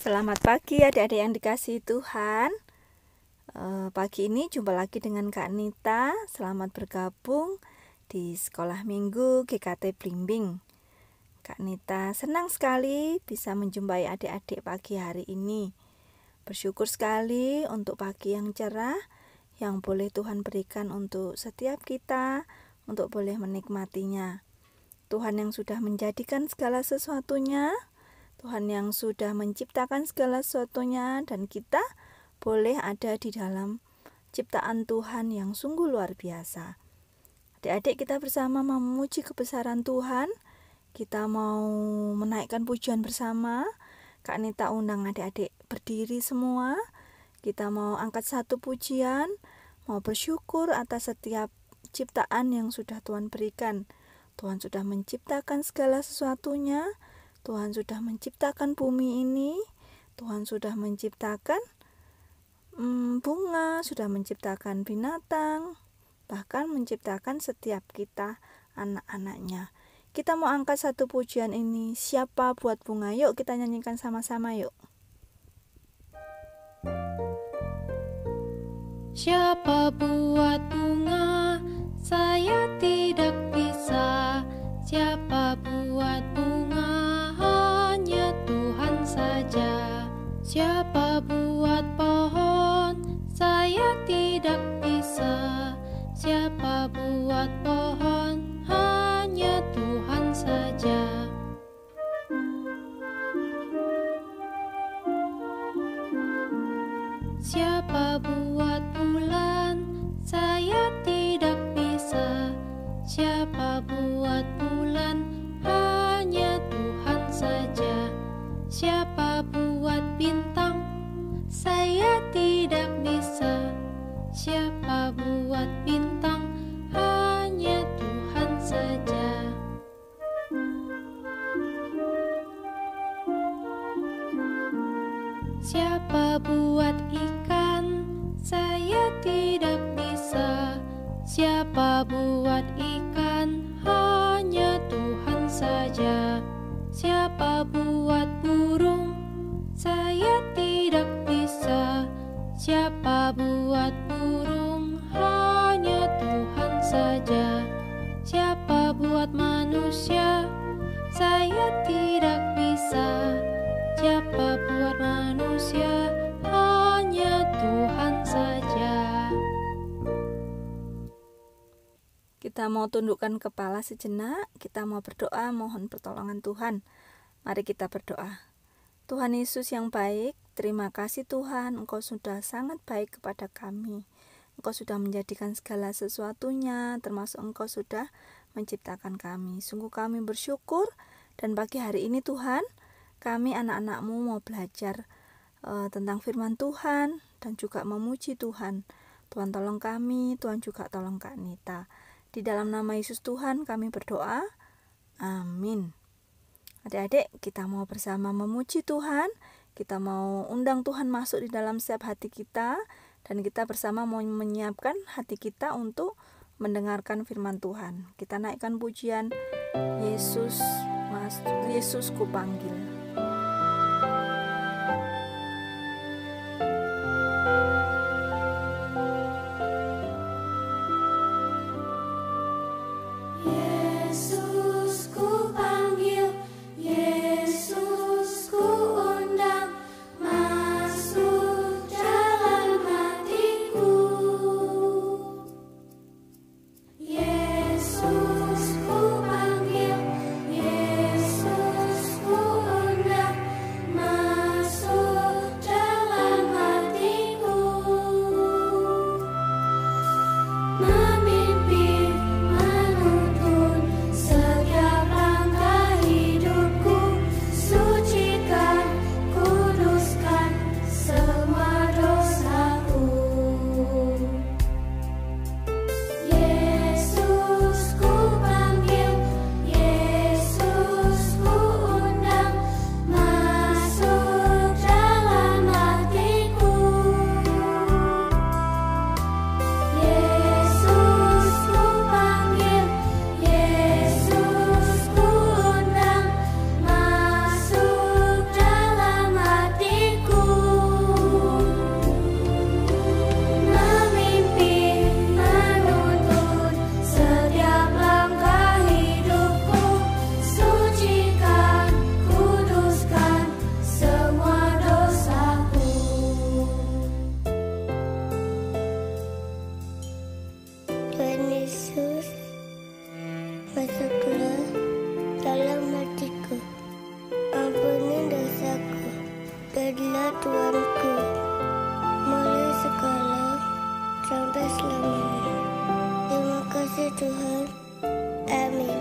Selamat pagi adik-adik yang dikasihi Tuhan. Pagi ini jumpa lagi dengan Kak Nita. Selamat bergabung di Sekolah Minggu GKT Blimbing. Kak Nita senang sekali bisa menjumpai adik-adik pagi hari ini. Bersyukur sekali untuk pagi yang cerah yang boleh Tuhan berikan untuk setiap kita, untuk boleh menikmatinya. Tuhan yang sudah menjadikan segala sesuatunya, Tuhan yang sudah menciptakan segala sesuatunya, dan kita boleh ada di dalam ciptaan Tuhan yang sungguh luar biasa. Adik-adik, kita bersama memuji kebesaran Tuhan. Kita mau menaikkan pujian bersama. Kak Nita undang adik-adik berdiri semua. Kita mau angkat satu pujian, mau bersyukur atas setiap ciptaan yang sudah Tuhan berikan. Tuhan sudah menciptakan segala sesuatunya. Tuhan sudah menciptakan bumi ini, Tuhan sudah menciptakan bunga, sudah menciptakan binatang, bahkan menciptakan setiap kita, anak-anaknya. Kita mau angkat satu pujian ini, siapa buat bunga? Yuk kita nyanyikan sama-sama yuk. Siapa buat bunga? Saya tidak bisa. Siapa buat bunga? Hanya Tuhan saja. Siapa buat pohon? Saya tidak bisa. Siapa buat pohon? Hanya Tuhan saja. Siapa buat bulan? Saya tidak bisa. Siapa buat bulan? Hanya Tuhan saja. Siapa buat bintang? Saya tidak bisa. Siapa buat bintang? Hanya Tuhan saja. Siapa buat ikan? Saya tidak bisa. Siapa buat ikan? Hanya Tuhan saja. Siapa buat burung? Saya tidak bisa. Siapa buat burung? Hanya Tuhan saja. Siapa buat manusia? Saya tidak bisa. Siapa buat manusia? Hanya Tuhan saja. Kita mau tundukkan kepala sejenak, kita mau berdoa mohon pertolongan Tuhan. Mari kita berdoa. Tuhan Yesus yang baik, terima kasih Tuhan, Engkau sudah sangat baik kepada kami. Engkau sudah menjadikan segala sesuatunya, termasuk Engkau sudah menciptakan kami. Sungguh kami bersyukur, dan pagi hari ini Tuhan, kami anak-anak-Mu mau belajar tentang firman Tuhan dan juga memuji Tuhan. Tuhan tolong kami, Tuhan juga tolong Kak Nita. Di dalam nama Yesus Tuhan kami berdoa. Amin. Adik-adik, kita mau bersama memuji Tuhan. Kita mau undang Tuhan masuk di dalam setiap hati kita, dan kita bersama mau menyiapkan hati kita untuk mendengarkan firman Tuhan. Kita naikkan pujian Yesus, Yesus ku panggil. Yesus ku panggil, Yesus ku Tuanku, mulai sekarang sampai selamanya. Terima kasih Tuhan. Amin.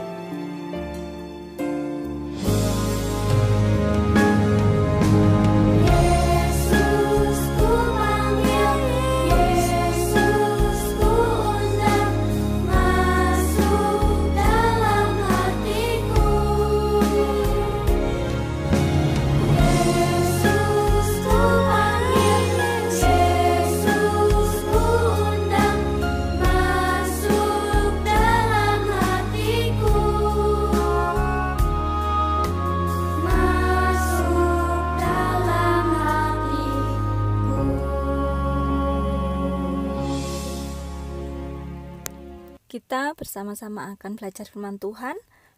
Kita bersama-sama akan belajar firman Tuhan.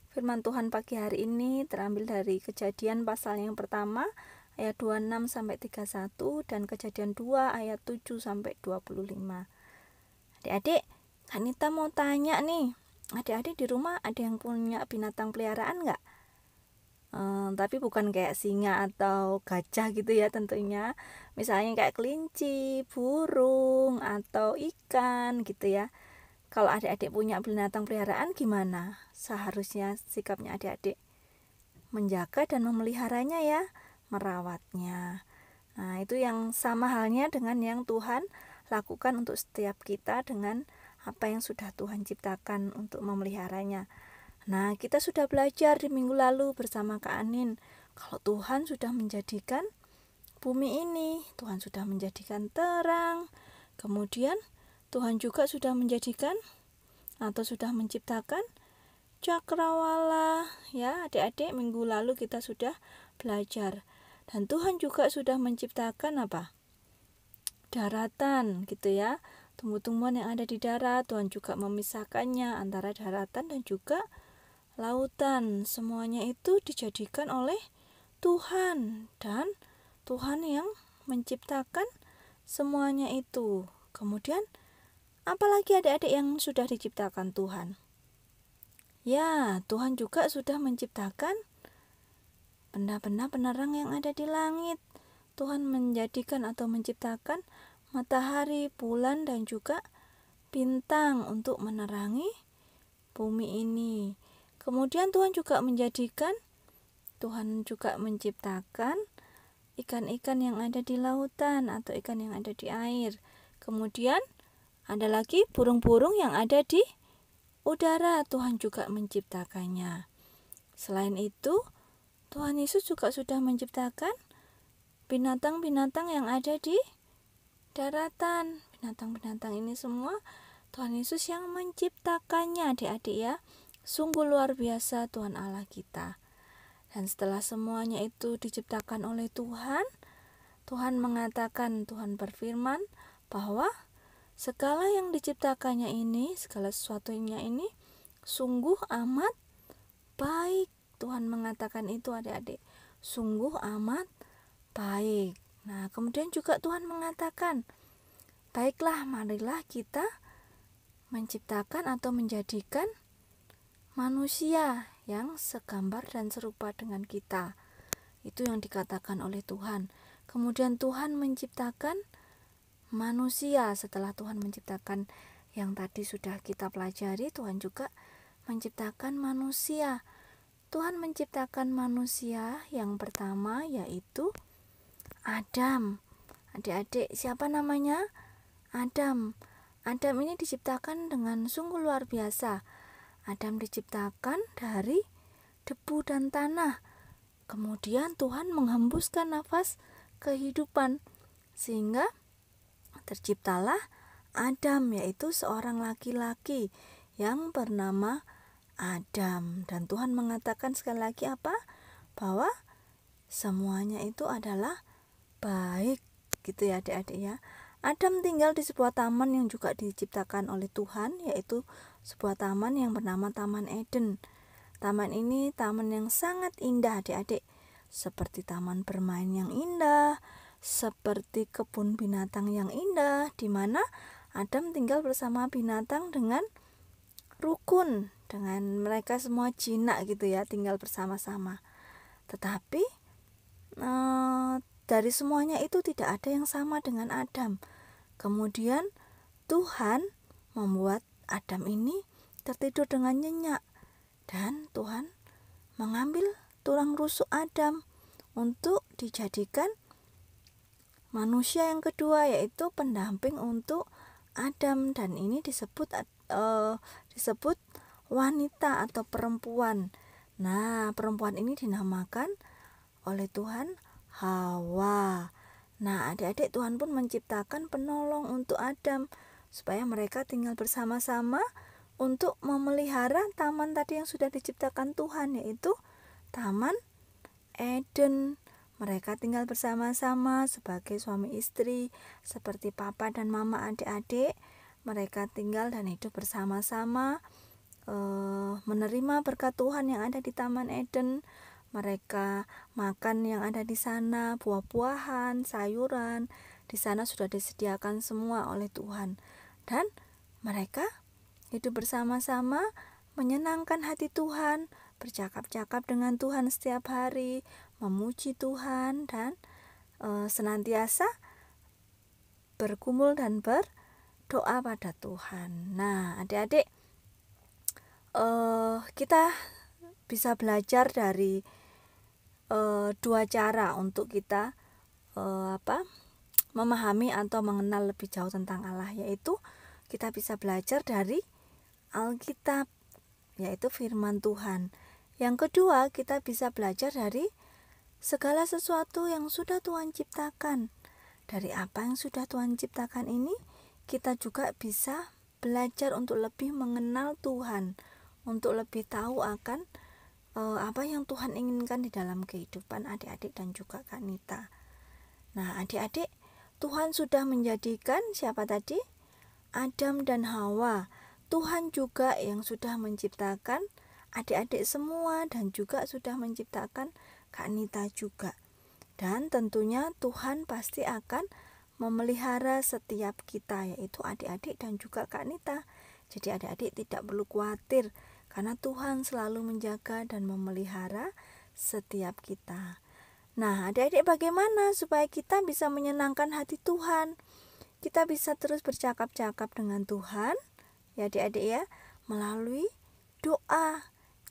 Firman Tuhan pagi hari ini terambil dari Kejadian pasal yang pertama ayat 26 sampai 31 dan Kejadian 2 ayat 7 sampai 25. Adik-adik, Kanita mau tanya nih, adik-adik di rumah ada yang punya binatang peliharaan nggak? Tapi bukan kayak singa atau gajah gitu ya tentunya. Misalnya kayak kelinci, burung, atau ikan gitu ya. Kalau adik-adik punya binatang peliharaan gimana? Seharusnya sikapnya adik-adik menjaga dan memeliharanya ya, merawatnya. Nah, itu yang sama halnya dengan yang Tuhan lakukan untuk setiap kita dengan apa yang sudah Tuhan ciptakan untuk memeliharanya. Nah, kita sudah belajar di minggu lalu bersama Kak Anin. Kalau Tuhan sudah menjadikan bumi ini, Tuhan sudah menjadikan terang. Kemudian Tuhan juga sudah menjadikan atau sudah menciptakan cakrawala ya adik-adik, minggu lalu kita sudah belajar. Dan Tuhan juga sudah menciptakan apa? Daratan gitu ya. Tumbuh-tumbuhan yang ada di darat, Tuhan juga memisahkannya antara daratan dan juga lautan. Semuanya itu dijadikan oleh Tuhan dan Tuhan yang menciptakan semuanya itu. Kemudian apalagi adik-adik yang sudah diciptakan Tuhan? Ya, Tuhan juga sudah menciptakan benda-benda penerang yang ada di langit. Tuhan menjadikan atau menciptakan matahari, bulan, dan juga bintang untuk menerangi bumi ini. Kemudian Tuhan juga menciptakan ikan-ikan yang ada di lautan atau ikan yang ada di air. Kemudian ada lagi burung-burung yang ada di udara, Tuhan juga menciptakannya. Selain itu, Tuhan Yesus juga sudah menciptakan binatang-binatang yang ada di daratan. Binatang-binatang ini semua Tuhan Yesus yang menciptakannya, adik-adik ya. Sungguh luar biasa Tuhan Allah kita. Dan setelah semuanya itu diciptakan oleh Tuhan, Tuhan mengatakan, Tuhan berfirman bahwa segala yang diciptakannya ini, segala sesuatunya ini sungguh amat baik. Tuhan mengatakan itu adik-adik, sungguh amat baik. Nah, kemudian juga Tuhan mengatakan, baiklah marilah kita menciptakan atau menjadikan manusia yang segambar dan serupa dengan kita. Itu yang dikatakan oleh Tuhan. Kemudian Tuhan menciptakan manusia. Setelah Tuhan menciptakan yang tadi sudah kita pelajari, Tuhan juga menciptakan manusia. Tuhan menciptakan manusia yang pertama yaitu Adam. Adik-adik, siapa namanya? Adam. Adam ini diciptakan dengan sungguh luar biasa. Adam diciptakan dari debu dan tanah. Kemudian Tuhan menghembuskan nafas kehidupan sehingga terciptalah Adam, yaitu seorang laki-laki yang bernama Adam. Dan Tuhan mengatakan sekali lagi apa? Bahwa semuanya itu adalah baik, gitu ya adik-adik ya. Adam tinggal di sebuah taman yang juga diciptakan oleh Tuhan, yaitu sebuah taman yang bernama Taman Eden. Taman ini taman yang sangat indah adik-adik, seperti taman bermain yang indah, seperti kebun binatang yang indah, di mana Adam tinggal bersama binatang dengan rukun, dengan mereka semua jinak gitu ya, tinggal bersama-sama. Tetapi dari semuanya itu tidak ada yang sama dengan Adam. Kemudian Tuhan membuat Adam ini tertidur dengan nyenyak, dan Tuhan mengambil tulang rusuk Adam untuk dijadikan manusia yang kedua, yaitu pendamping untuk Adam, dan ini disebut wanita atau perempuan. Nah, perempuan ini dinamakan oleh Tuhan Hawa. Nah, adik-adik, Tuhan pun menciptakan penolong untuk Adam supaya mereka tinggal bersama-sama untuk memelihara taman tadi yang sudah diciptakan Tuhan, yaitu Taman Eden. Mereka tinggal bersama-sama sebagai suami istri, seperti papa dan mama adik-adik. Mereka tinggal dan hidup bersama-sama, menerima berkat Tuhan yang ada di Taman Eden. Mereka makan yang ada di sana, buah-buahan, sayuran. Di sana sudah disediakan semua oleh Tuhan. Dan mereka hidup bersama-sama, menyenangkan hati Tuhan, bercakap-cakap dengan Tuhan setiap hari, memuji Tuhan, dan senantiasa bergumul dan berdoa pada Tuhan. Nah, adik-adik, kita bisa belajar dari dua cara untuk kita memahami atau mengenal lebih jauh tentang Allah, yaitu kita bisa belajar dari Alkitab, yaitu firman Tuhan. Yang kedua, kita bisa belajar dari segala sesuatu yang sudah Tuhan ciptakan. Dari apa yang sudah Tuhan ciptakan ini, kita juga bisa belajar untuk lebih mengenal Tuhan, untuk lebih tahu akan apa yang Tuhan inginkan di dalam kehidupan adik-adik dan juga Kak Nita. Nah, adik-adik, Tuhan sudah menjadikan siapa tadi? Adam dan Hawa. Tuhan juga yang sudah menciptakan adik-adik semua, dan juga sudah menciptakan Kak Nita juga. Dan tentunya Tuhan pasti akan memelihara setiap kita, yaitu adik-adik dan juga Kak Nita. Jadi adik-adik tidak perlu khawatir, karena Tuhan selalu menjaga dan memelihara setiap kita. Nah, adik-adik, bagaimana supaya kita bisa menyenangkan hati Tuhan? Kita bisa terus bercakap-cakap dengan Tuhan, ya adik-adik ya, melalui doa.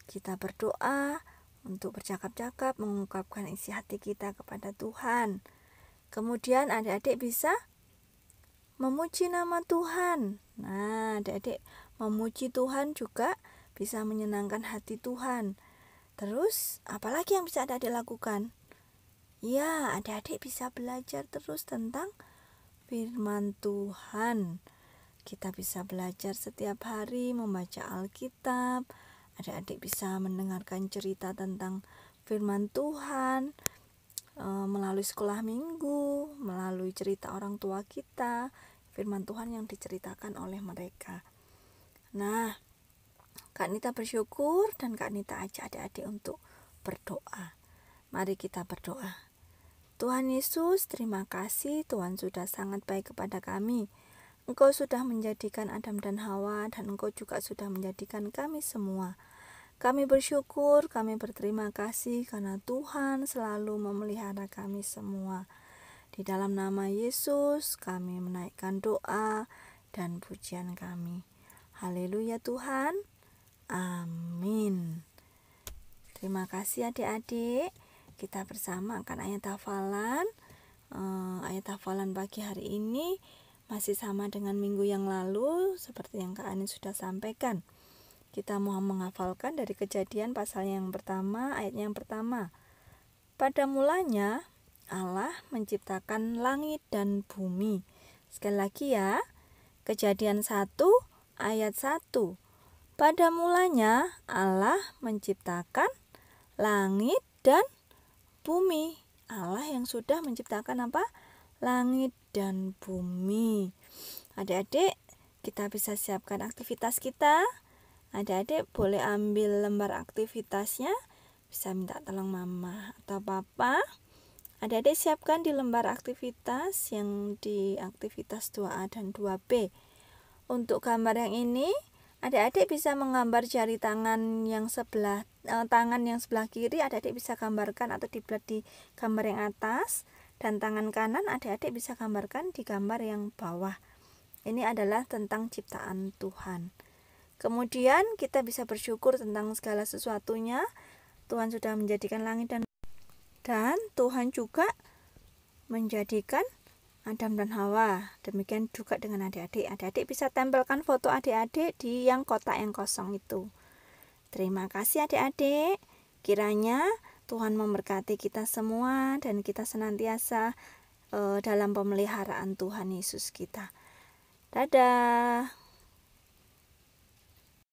Kita berdoa untuk bercakap-cakap, mengungkapkan isi hati kita kepada Tuhan. Kemudian adik-adik bisa memuji nama Tuhan. Nah, adik-adik, memuji Tuhan juga bisa menyenangkan hati Tuhan. Terus, apalagi yang bisa adik-adik lakukan? Ya, adik-adik bisa belajar terus tentang firman Tuhan. Kita bisa belajar setiap hari membaca Alkitab. Adik-adik bisa mendengarkan cerita tentang firman Tuhan melalui sekolah minggu, melalui cerita orang tua kita, firman Tuhan yang diceritakan oleh mereka. Nah, Kak Nita bersyukur dan Kak Nita ajak adik-adik untuk berdoa. Mari kita berdoa. Tuhan Yesus, terima kasih Tuhan sudah sangat baik kepada kami. Engkau sudah menjadikan Adam dan Hawa, dan Engkau juga sudah menjadikan kami semua. Kami bersyukur, kami berterima kasih karena Tuhan selalu memelihara kami semua. Di dalam nama Yesus, kami menaikkan doa dan pujian kami. Haleluya Tuhan. Amin. Terima kasih adik-adik. Kita bersama akan ayat hafalan. Ayat hafalan pagi hari ini masih sama dengan minggu yang lalu, seperti yang Kak Ani sudah sampaikan. Kita mau menghafalkan dari Kejadian pasal yang pertama, ayat yang pertama. Pada mulanya Allah menciptakan langit dan bumi. Sekali lagi ya, Kejadian 1 ayat 1. Pada mulanya Allah menciptakan langit dan bumi. Allah yang sudah menciptakan apa? Langit dan bumi. Adik-adik, kita bisa siapkan aktivitas kita. Adik-adik boleh ambil lembar aktivitasnya, bisa minta tolong mama atau papa. Adik-adik siapkan di lembar aktivitas yang di aktivitas 2A dan 2B. Untuk gambar yang ini, adik-adik bisa menggambar jari tangan yang sebelah kiri. Adik-adik bisa gambarkan atau dibuat di gambar yang atas. Dan tangan kanan adik-adik bisa gambarkan di gambar yang bawah. Ini adalah tentang ciptaan Tuhan. Kemudian kita bisa bersyukur tentang segala sesuatunya. Tuhan sudah menjadikan langit dan Tuhan juga menjadikan Adam dan Hawa. Demikian juga dengan adik-adik. Adik-adik bisa tempelkan foto adik-adik di yang kotak yang kosong itu. Terima kasih adik-adik. Kiranya Tuhan memberkati kita semua dan kita senantiasa dalam pemeliharaan Tuhan Yesus kita. Dadah.